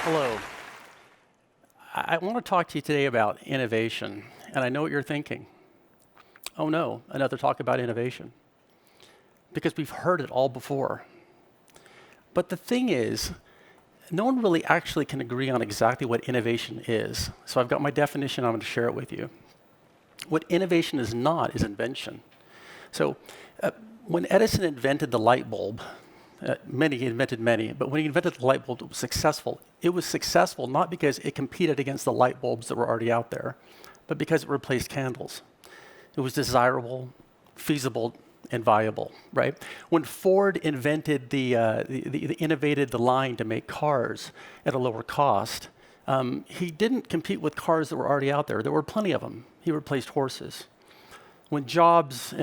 Hello. I want to talk to you today about innovation, and I know what you're thinking. Oh no, another talk about innovation. Because we've heard it all before. But the thing is, no one really actually can agree on exactly what innovation is. So I've got my definition, I'm going to share it with you. What innovation is not is invention. So when Edison invented the light bulb, he invented many, but when he invented the light bulb, it was successful. It was successful not because it competed against the light bulbs that were already out there, but because it replaced candles. It was desirable, feasible, and viable, right? When Ford invented innovated the line to make cars at a lower cost, he didn't compete with cars that were already out there. There were plenty of them. He replaced horses. When Jobs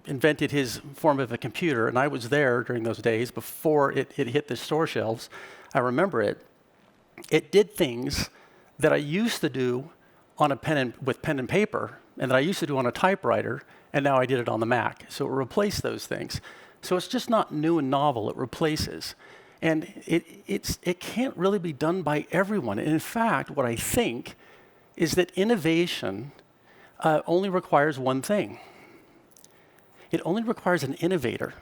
invented his form of a computer, and I was there during those days before it hit the store shelves, I remember it. It did things that I used to do on with pen and paper, and that I used to do on a typewriter, and now I did it on the Mac. So it replaced those things. So it's just not new and novel, it replaces. And it can't really be done by everyone. And in fact, what I think is that innovation only requires one thing. It only requires an innovator.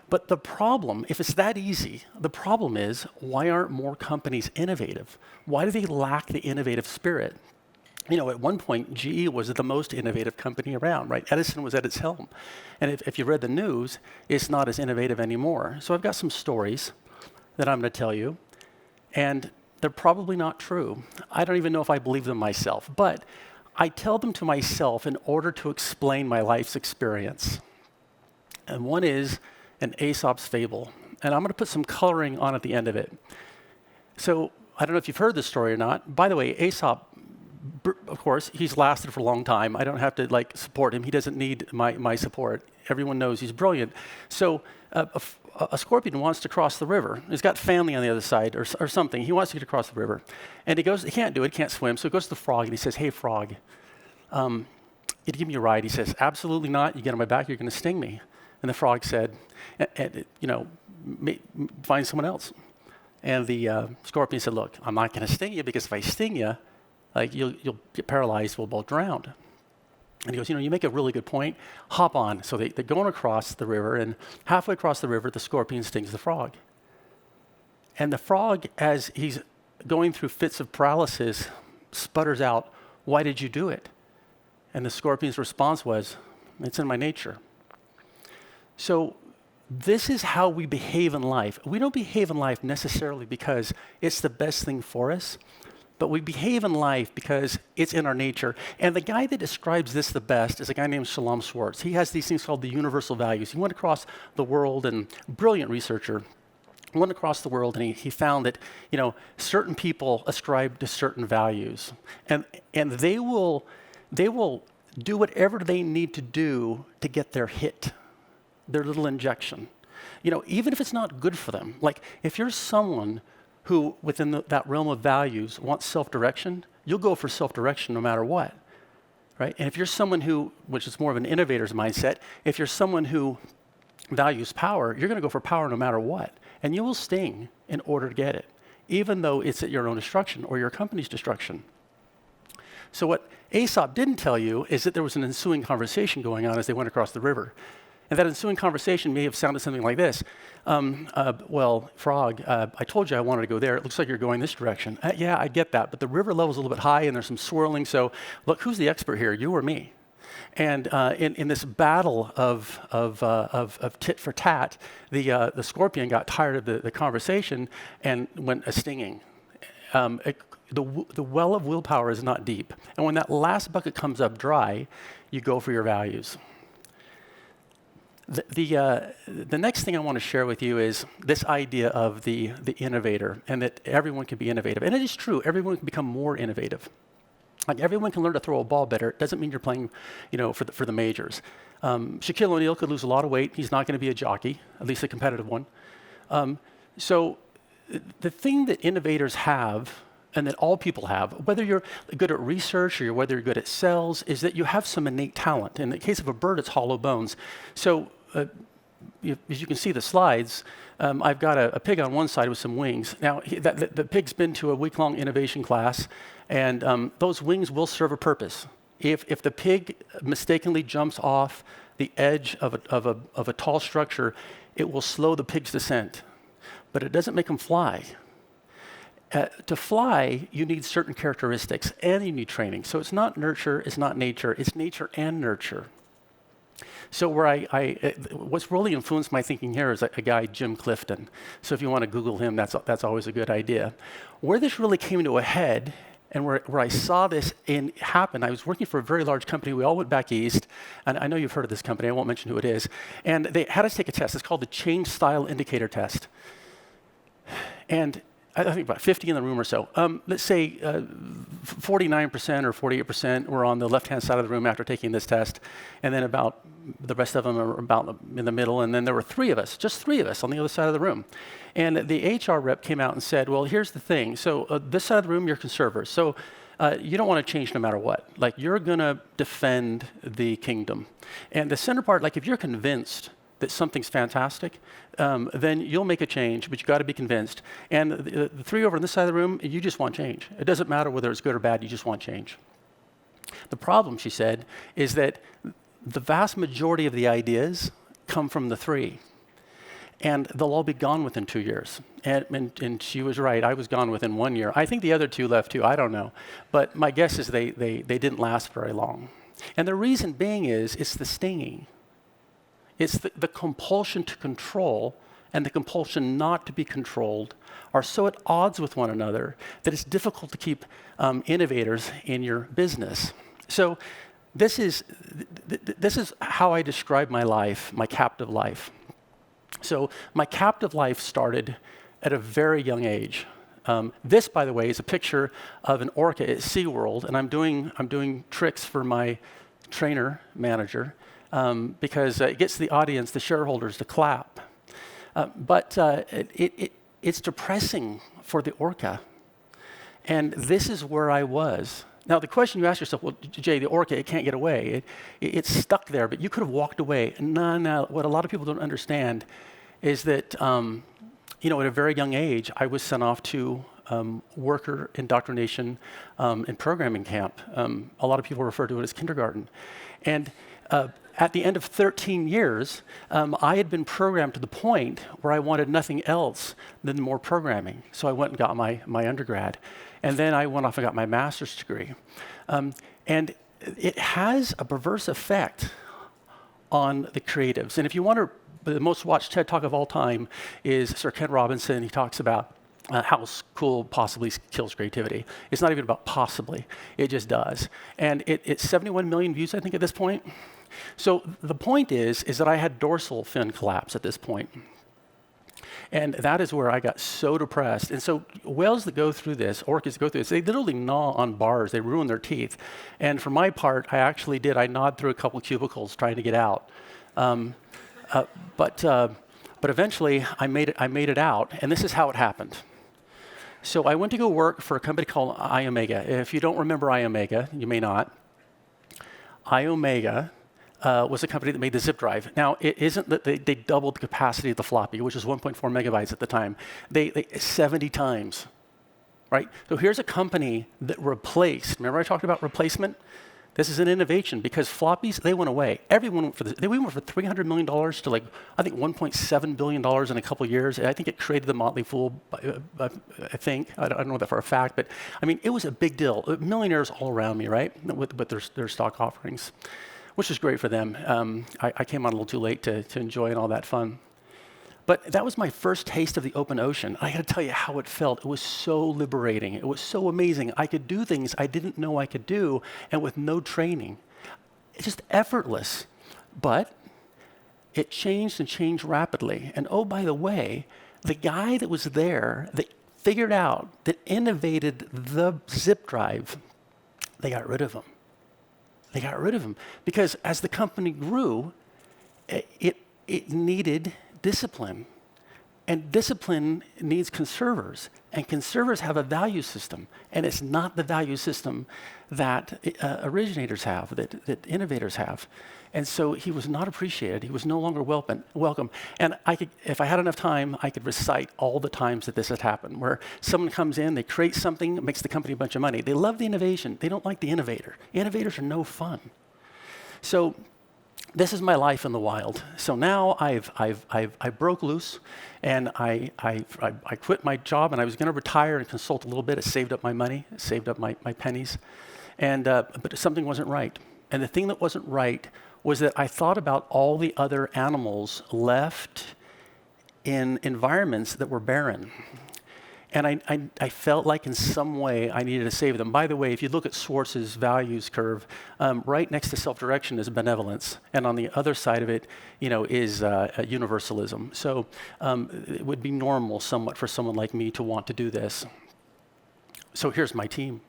But the problem, if it's that easy, the problem is, why aren't more companies innovative? Why do they lack the innovative spirit? You know, at one point, GE was the most innovative company around, right? Edison was at its helm. And if you read the news, it's not as innovative anymore. So I've got some stories that I'm going to tell you, and they're probably not true. I don't even know if I believe them myself, but I tell them to myself in order to explain my life's experience. And one is an Aesop's fable, and I'm going to put some coloring on at the end of it. So I don't know if you've heard this story or not. By the way, Aesop, of course, he's lasted for a long time. I don't have to support him. He doesn't need my support. Everyone knows he's brilliant. So a scorpion wants to cross the river. He's got family on the other side or something. He wants to get across the river. And he can't do it, can't swim. So he goes to the frog and he says, "Hey, frog, you'd give me a ride." He says, "Absolutely not. You get on my back, you're going to sting me." And the frog said, find someone else. And the scorpion said, "Look, I'm not going to sting you because if I sting you, you'll get paralyzed, we'll both drown." And he goes, "You make a really good point. Hop on." So they're going across the river, and halfway across the river, the scorpion stings the frog. And the frog, as he's going through fits of paralysis, sputters out, "Why did you do it?" And the scorpion's response was, "It's in my nature." So this is how we behave in life. We don't behave in life necessarily because it's the best thing for us, but we behave in life because it's in our nature. And the guy that describes this the best is a guy named Shalom Schwartz. He has these things called the universal values. He went across the world, and brilliant researcher, went across the world, and he found that certain people ascribe to certain values, and they will do whatever they need to do to get their hit, their little injection. Even if it's not good for them. Like if you're someone who, within that realm of values, wants self-direction, you'll go for self-direction no matter what, right? And if you're someone who, which is more of an innovator's mindset, if you're someone who values power, you're going to go for power no matter what. And you will sting in order to get it, even though it's at your own destruction or your company's destruction. So what Aesop didn't tell you is that there was an ensuing conversation going on as they went across the river. And that ensuing conversation may have sounded something like this. "Well, frog, I told you I wanted to go there. It looks like you're going this direction." "Yeah, I get that, but the river level's a little bit high and there's some swirling, so look, who's the expert here, you or me?" And in this battle of tit for tat, the scorpion got tired of the conversation and went a-stinging. The well of willpower is not deep. And when that last bucket comes up dry, you go for your values. The next thing I want to share with you is this idea of the innovator, and that everyone can be innovative. And it is true, everyone can become more innovative. Like everyone can learn to throw a ball better. It doesn't mean you're playing, for the majors. Shaquille O'Neal could lose a lot of weight. He's not going to be a jockey, at least a competitive one. So the thing that innovators have, and that all people have, whether you're good at research or whether you're good at sales, is that you have some innate talent. In the case of a bird, it's hollow bones. So as you can see the slides, I've got a pig on one side with some wings. Now, the pig's been to a week-long innovation class, and those wings will serve a purpose. If the pig mistakenly jumps off the edge of a tall structure, it will slow the pig's descent, but it doesn't make them fly. To fly, you need certain characteristics, and you need training. So it's not nurture, it's not nature, it's nature and nurture. So what's really influenced my thinking here is a guy, Jim Clifton. So if you want to Google him, that's always a good idea. Where this really came to a head, and where I saw this happen, I was working for a very large company. We all went back east, and I know you've heard of this company. I won't mention who it is. And they had us take a test. It's called the Change Style Indicator Test. And I think about 50 in the room or so. Let's say 49% or 48% were on the left-hand side of the room after taking this test, and then about the rest of them are about in the middle, and then there were just three of us on the other side of the room. And the HR rep came out and said, well, here's the thing. So this side of the room, you're conservatives. So you don't want to change no matter what. Like, you're going to defend the kingdom. And the center part, like, if you're convinced that something's fantastic, then you'll make a change, but you got to be convinced. And the three over on this side of the room, you just want change. It doesn't matter whether it's good or bad, you just want change. The problem, she said, is that the vast majority of the ideas come from the three, and they'll all be gone within 2 years. And she was right, I was gone within 1 year. I think the other two left too, I don't know. But my guess is they didn't last very long. And the reason being is, it's the stinging. It's the compulsion to control and the compulsion not to be controlled are so at odds with one another that it's difficult to keep innovators in your business. So this is how I describe my life, my captive life. So my captive life started at a very young age. This, by the way, is a picture of an orca at SeaWorld, and I'm doing tricks for my trainer manager. Because it gets the audience, the shareholders, to clap. But it's depressing for the orca. And this is where I was. Now, the question you ask yourself, well, Jay, the orca, it can't get away. It's stuck there, but you could have walked away. No, what a lot of people don't understand is that, at a very young age, I was sent off to worker indoctrination and programming camp. A lot of people refer to it as kindergarten. And at the end of 13 years, I had been programmed to the point where I wanted nothing else than more programming. So I went and got my undergrad. And then I went off and got my master's degree. And it has a perverse effect on the creatives. And if you wonder, the most watched TED Talk of all time is Sir Ken Robinson. He talks about how school possibly kills creativity. It's not even about possibly, it just does. And it's 71 million views, I think, at this point. So the point is that I had dorsal fin collapse at this point. And that is where I got so depressed. And so whales that go through this, orcas that go through this, they literally gnaw on bars. They ruin their teeth. And for my part, I actually did. I gnawed through a couple cubicles trying to get out. But eventually, I made it out. And this is how it happened. So I went to go work for a company called iOmega. If you don't remember iOmega, you may not. iOmega was a company that made the zip drive. Now, it isn't that they doubled the capacity of the floppy, which was 1.4 megabytes at the time. They 70 times, right? So here's a company that replaced. Remember I talked about replacement? This is an innovation because floppies, they went away. Everyone went for this. They went from $300 million to I think $1.7 billion in a couple of years. I think it created the Motley Fool, I think. I don't know that for a fact, but I mean, it was a big deal. Millionaires all around me, right, with their stock offerings, which was great for them. I came on a little too late to enjoy all that fun. But that was my first taste of the open ocean. I got to tell you how it felt. It was so liberating. It was so amazing. I could do things I didn't know I could do, and with no training. It's just effortless. But it changed and changed rapidly. And oh, by the way, the guy that was there that figured out, that innovated the zip drive, they got rid of him. They got rid of him because as the company grew, it needed discipline. And discipline needs conservers, and conservers have a value system, and it's not the value system that originators have, that innovators have. And so he was not appreciated. He was no longer welcome. And if I had enough time, I could recite all the times that this has happened, where someone comes in, they create something that makes the company a bunch of money. They love the innovation. They don't like the innovator. Innovators are no fun. So this is my life in the wild. So now I broke loose, and I quit my job, and I was going to retire and consult a little bit. I saved up my money, saved up my pennies, and but something wasn't right. And the thing that wasn't right was that I thought about all the other animals left in environments that were barren. And I felt like in some way I needed to save them. By the way, if you look at Schwartz's values curve, right next to self-direction is benevolence. And on the other side of it, is universalism. So it would be normal somewhat for someone like me to want to do this. So here's my team.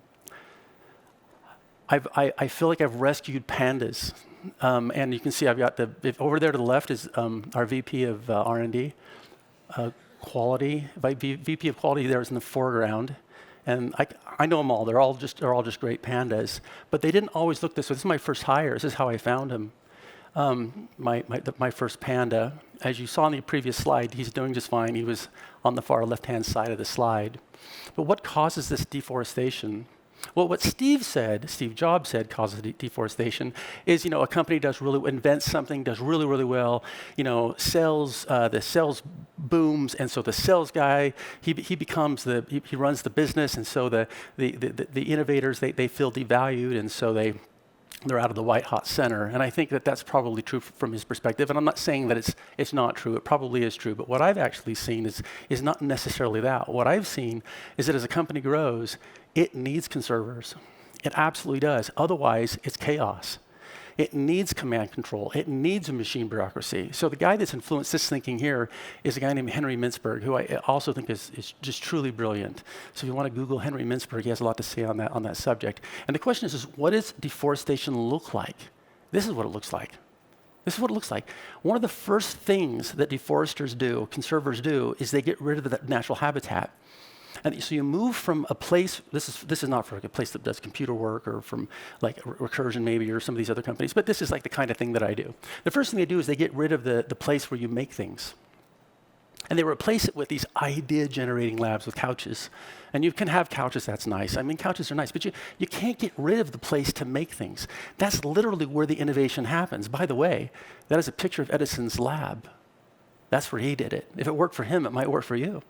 I feel like I've rescued pandas. And you can see I've got over there to the left is our VP of R&D. Quality, VP of quality there is in the foreground, and I know them all. They're all just great pandas, but they didn't always look this way. This is my first hire. This is how I found him. My first panda, as you saw on the previous slide, he's doing just fine. He was on the far left-hand side of the slide. But what causes this deforestation? Well, what Steve Jobs said causes deforestation is, a company invents something, does really, really well, sells, the sales booms, and so the sales guy, he runs the business, and so the innovators, they feel devalued, and so they're out of the white hot center. And I think that that's probably true from his perspective. And I'm not saying that it's not true. It probably is true. But what I've actually seen is not necessarily that. What I've seen is that as a company grows, it needs conservers. It absolutely does. Otherwise, it's chaos. It needs command control. It needs a machine bureaucracy. So the guy that's influenced this thinking here is a guy named Henry Mintzberg, who I also think is just truly brilliant. So if you want to Google Henry Mintzberg, he has a lot to say on that subject. And the question is what does deforestation look like? This is what it looks like. This is what it looks like. One of the first things that deforesters do, conservers do, is they get rid of the natural habitat. And so you move from a place, this is not for a place that does computer work or from like Recursion maybe or some of these other companies, but this is like the kind of thing that I do. The first thing they do is they get rid of the place where you make things. And they replace it with these idea-generating labs with couches. And you can have couches, that's nice. I mean, couches are nice, but you can't get rid of the place to make things. That's literally where the innovation happens. By the way, that is a picture of Edison's lab. That's where he did it. If it worked for him, it might work for you.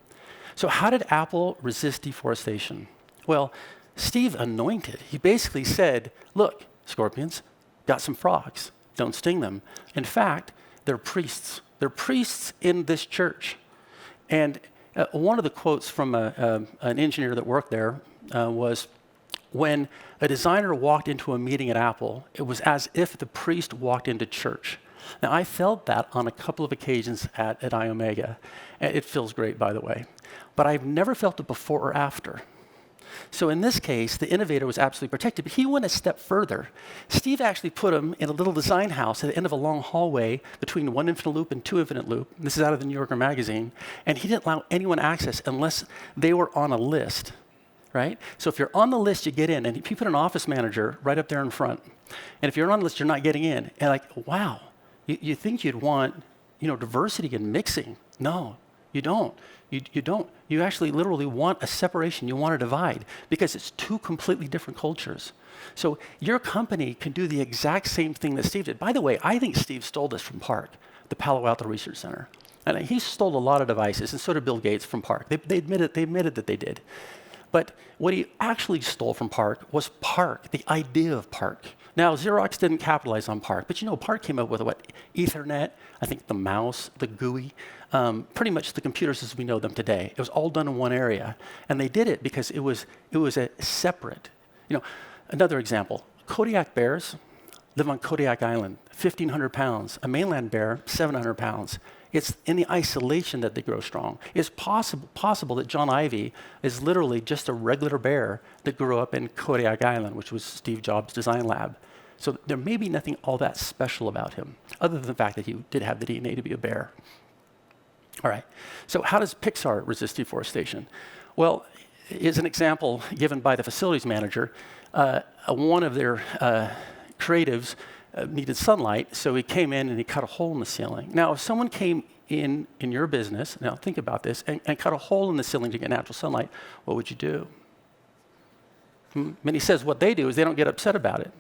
So how did Apple resist deforestation? Well, Steve anointed. He basically said, look, scorpions, got some frogs. Don't sting them. In fact, they're priests. They're priests in this church. And one of the quotes from an engineer that worked there was, when a designer walked into a meeting at Apple, it was as if the priest walked into church. Now, I felt that on a couple of occasions at iOmega. It feels great, by the way. But I've never felt it before or after. So in this case, the innovator was absolutely protected, but he went a step further. Steve actually put him in a little design house at the end of a long hallway between one infinite loop and two infinite loop. This is out of the New Yorker magazine. And he didn't allow anyone access unless they were on a list, right? So if you're on the list, you get in. And he put an office manager right up there in front. And if you're on the list, you're not getting in. And like, wow, you think you'd want, diversity and mixing. No, you don't. You don't. You actually literally want a separation. You want a divide because it's two completely different cultures. So your company can do the exact same thing that Steve did. By the way, I think Steve stole this from PARC, the Palo Alto Research Center. And he stole a lot of devices, and so did Bill Gates from PARC. They admitted that they did. But what he actually stole from PARC was PARC, the idea of PARC. Now, Xerox didn't capitalize on PARC, but PARC came up with what? Ethernet, I think the mouse, the GUI, pretty much the computers as we know them today. It was all done in one area. And they did it because it was a separate. Another example, Kodiak bears live on Kodiak Island, 1,500 pounds. A mainland bear, 700 pounds. It's in the isolation that they grow strong. It's possible that John Ivey is literally just a regular bear that grew up in Kodiak Island, which was Steve Jobs' design lab. So there may be nothing all that special about him, other than the fact that he did have the DNA to be a bear. All right, so how does Pixar resist deforestation? Well, is an example given by the facilities manager. One of their creatives needed sunlight, so he came in and he cut a hole in the ceiling. Now, if someone came in your business, now think about this, and cut a hole in the ceiling to get natural sunlight, what would you do? And he says what they do is they don't get upset about it,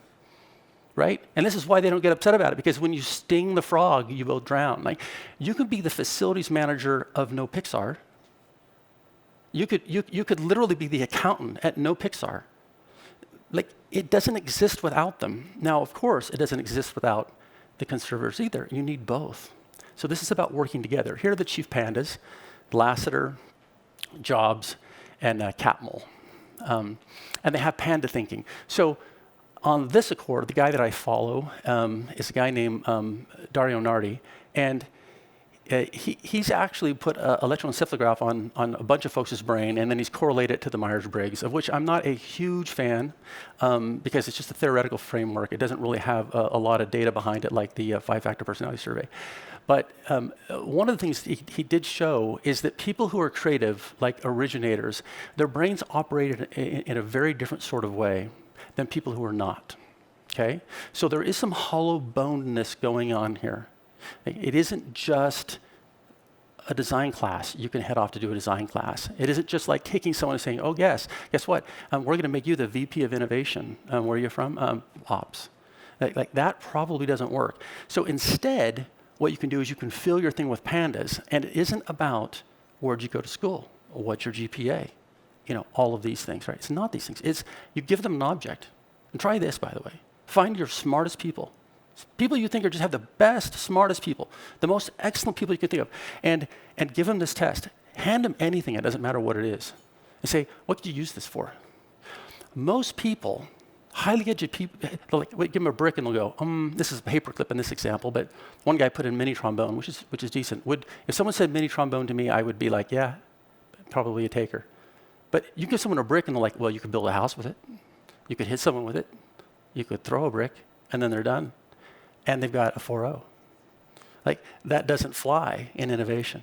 right? And this is why they don't get upset about it, because when you sting the frog, you will drown. Like, you could be the facilities manager of no Pixar. You could literally be the accountant at no Pixar. Like, it doesn't exist without them. Now, of course, it doesn't exist without the conservators either. You need both. So this is about working together. Here are the chief pandas: Lassiter, Jobs, and Catmull. And they have panda thinking. So on this accord, the guy that I follow is a guy named Dario Nardi, and he's actually put an electroencephalograph on a bunch of folks' brain, and then he's correlated it to the Myers-Briggs, of which I'm not a huge fan, because it's just a theoretical framework. It doesn't really have a lot of data behind it, like the 5-factor personality survey. But one of the things he did show is that people who are creative, like originators, their brains operate in a very different sort of way than people who are not, okay? So there is some hollow bonedness going on here. It isn't just a design class. You can head off to do a design class. It isn't just like taking someone and saying, oh, yes, guess what? We're going to make you the VP of innovation. Where are you from? Ops. Like that probably doesn't work. So instead, what you can do is you can fill your thing with pandas, and it isn't about where'd you go to school, or what's your GPA, all of these things, right? It's not these things. It's you give them an object. And try this, by the way. Find your smartest people. People you think are just have the best, smartest people, the most excellent people you can think of, and give them this test. Hand them anything, it doesn't matter what it is, and say, what could you use this for? Most people, highly educated people, they'll give them a brick and they'll go, this is a paperclip in this example, but one guy put in mini trombone, which is decent. If someone said mini trombone to me, I would be like, yeah, probably a taker. But you give someone a brick and they're like, well, you could build a house with it. You could hit someone with it. You could throw a brick, and then they're done. And they've got a 4.0. Like, that doesn't fly in innovation.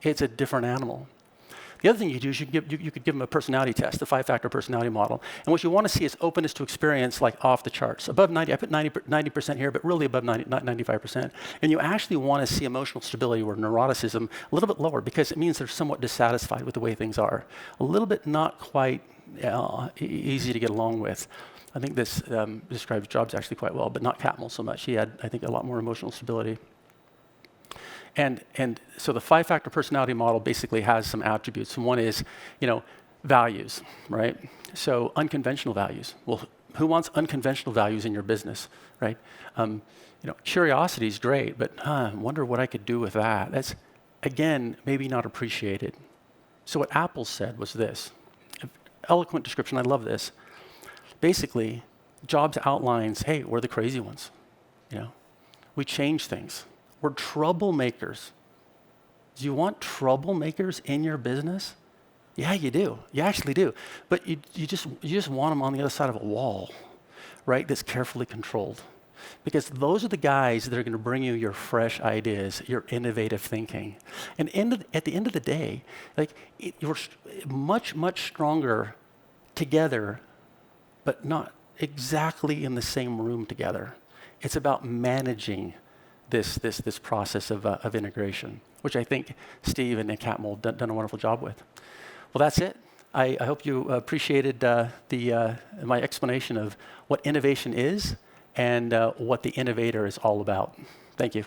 It's a different animal. The other thing you could do is you could give them a personality test, the 5-factor personality model. And what you want to see is openness to experience, like off the charts. Above 90, I put 90% here, but really above 95%. And you actually want to see emotional stability or neuroticism a little bit lower, because it means they're somewhat dissatisfied with the way things are. A little bit not quite easy to get along with. I think this describes Jobs actually quite well, but not Catmull so much. He had, I think, a lot more emotional stability. And so the 5-factor personality model basically has some attributes. And one is, values, right? So unconventional values. Well, who wants unconventional values in your business, right? Curiosity is great, but I wonder what I could do with that. That's, again, maybe not appreciated. So what Apple said was this. Eloquent description, I love this. Basically, Jobs outlines, hey, we're the crazy ones. We change things. We're troublemakers. Do you want troublemakers in your business? Yeah, you do. You actually do. But you just want them on the other side of a wall, right? That's carefully controlled. Because those are the guys that are going to bring you your fresh ideas, your innovative thinking. And at the end of the day, you're much, much stronger together, but not exactly in the same room together. It's about managing this process of integration, which I think Steve and Catmull done a wonderful job with. Well, that's it. I hope you appreciated my explanation of what innovation is and what the innovator is all about. Thank you.